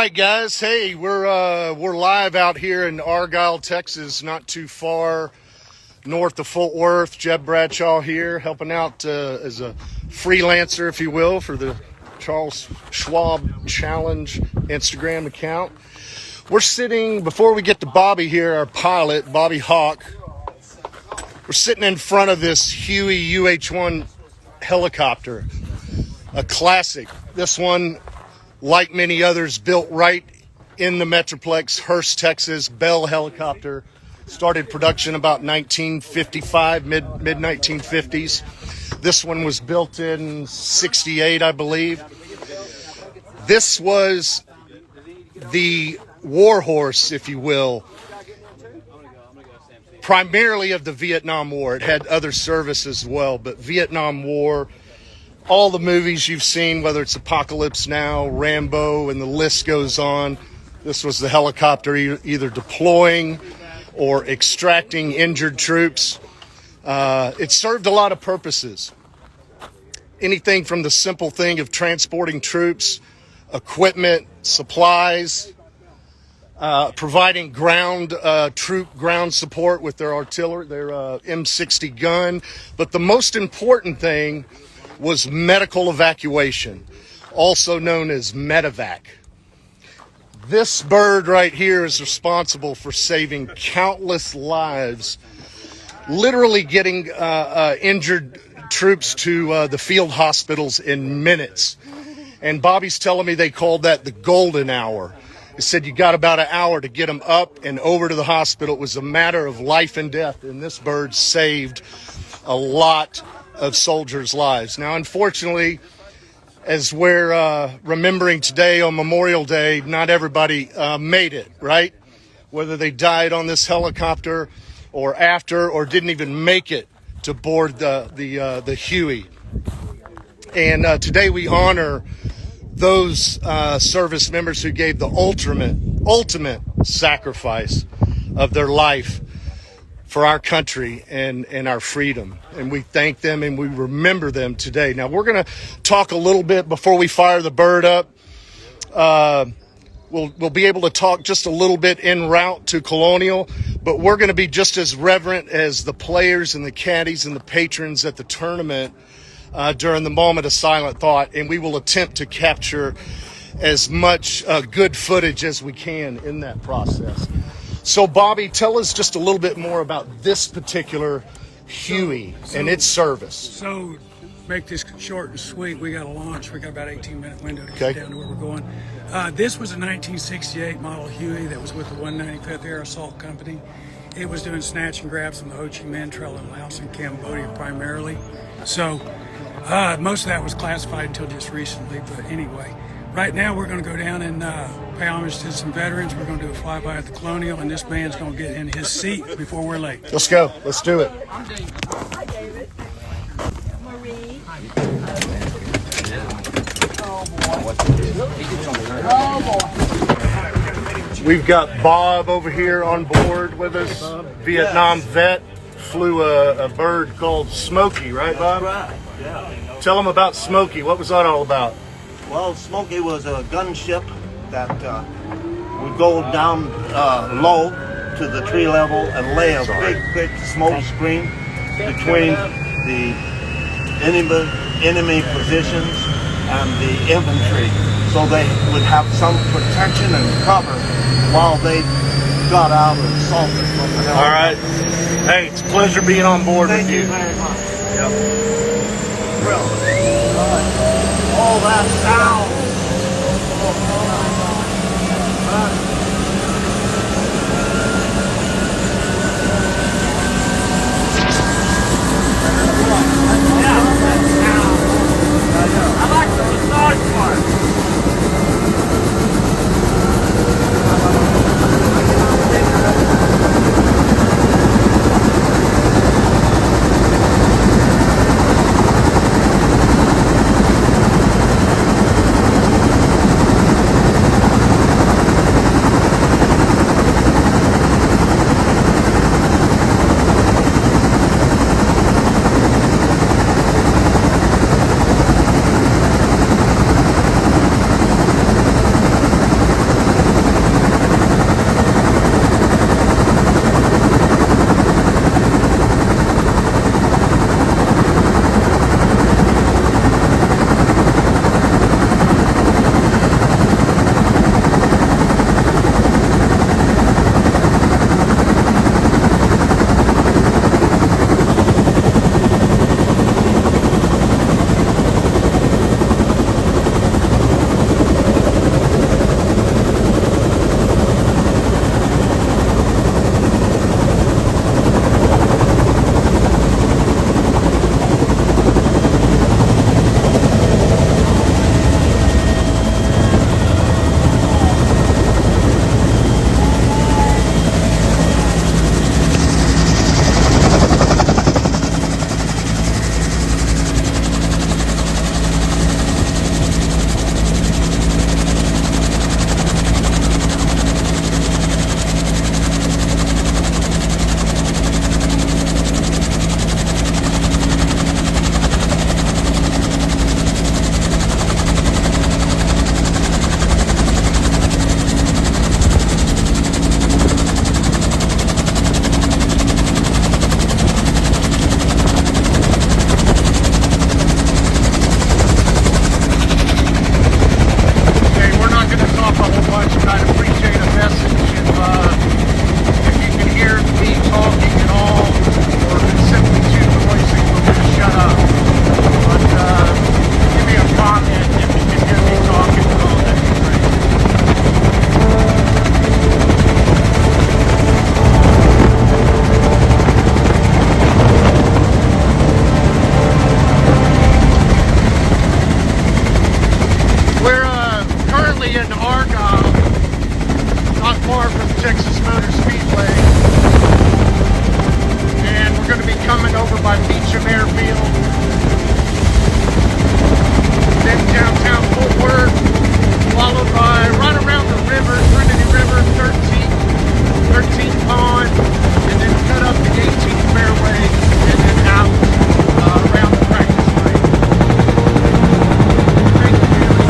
right, guys. Hey, we're live out here in Argyle, Texas, not too far north of Fort Worth. Jeb Bradshaw here, helping out as a freelancer, if you will, for the Charles Schwab Challenge Instagram account. We're sitting, before we get to Bobby here, our pilot, Bobby Hawk, we're sitting in front of this Huey UH-1 helicopter, a classic. This one, like many others, built right in the Metroplex, Hurst, Texas. Bell helicopter started production about 1955, mid 1950s. This one was built in 68, I believe. This was the warhorse, if you will, primarily of the Vietnam War. It had other service as well, but Vietnam War, all the movies you've seen, whether it's Apocalypse Now, Rambo, and the list goes on, this was the helicopter either deploying or extracting injured troops. It served a lot of purposes. Anything from the simple thing of transporting troops, equipment, supplies, providing troop ground support with their artillery, their M60 gun. But the most important thing was medical evacuation, also known as medevac. This bird right here is responsible for saving countless lives, literally getting injured troops to the field hospitals in minutes. And Bobby's telling me they called that the golden hour. He said you got about an hour to get them up and over to the hospital. It was a matter of life and death, and this bird saved a lot of soldiers' lives. Now, unfortunately, as we're remembering today on Memorial Day, not everybody made it, right? Whether they died on this helicopter or after, or didn't even make it to board the Huey. And today we honor those service members who gave the ultimate sacrifice of their life for our country and our freedom. And we thank them and we remember them today. Now, we're going to talk a little bit before we fire the bird up. We'll be able to talk just a little bit en route to Colonial, but we're going to be just as reverent as the players and the caddies and the patrons at the tournament during the moment of silent thought, and we will attempt to capture as much good footage as we can in that process. So, Bobby, tell us just a little bit more about this particular Huey and its service. So, make this short and sweet, we got a launch. We got about 18-minute window to get down to where we're going. This was a 1968 model Huey that was with the 195th Air Assault Company. It was doing snatch and grabs from the Ho Chi Minh Trail in Laos and Cambodia primarily. So, most of that was classified until just recently, but anyway. Right now, we're going to go down and pay homage to some veterans. We're going to do a flyby at the Colonial, and this man's going to get in his seat before we're late. Let's go. Let's do it. I'm David. Hi, David. Marie. Oh, boy. We've got Bob over here on board with us. Vietnam vet. Flew a bird called Smokey, right, Bob? That's right, yeah. Tell them about Smokey. What was that all about? Well, Smokey was a gunship that would go down low to the tree level and lay a big smoke screen between the enemy positions and the infantry, so they would have some protection and cover while they got out and assaulted from the helicopter. All right. Hey, it's a pleasure being on board with you. Thank you very much. Yep. All that sound. I like the massage part. Texas Motor Speedway. And we're going to be coming over by Beecham Airfield. Then downtown Fort Worth, followed by right around the river, Trinity River, 13th Pond, and then cut up the 18th fairway, and then out around the practice lane. Thank you, Haley.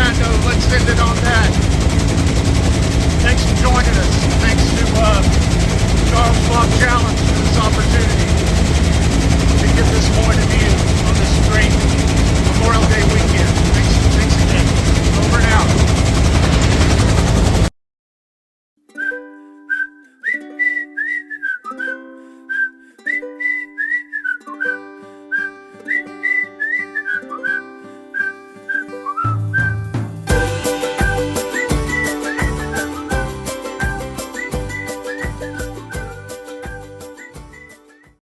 that note, let's end it on that. Thanks for joining us. Thanks to Charles Schwab Challenge for this opportunity to get this point of view on this great Memorial Day weekend.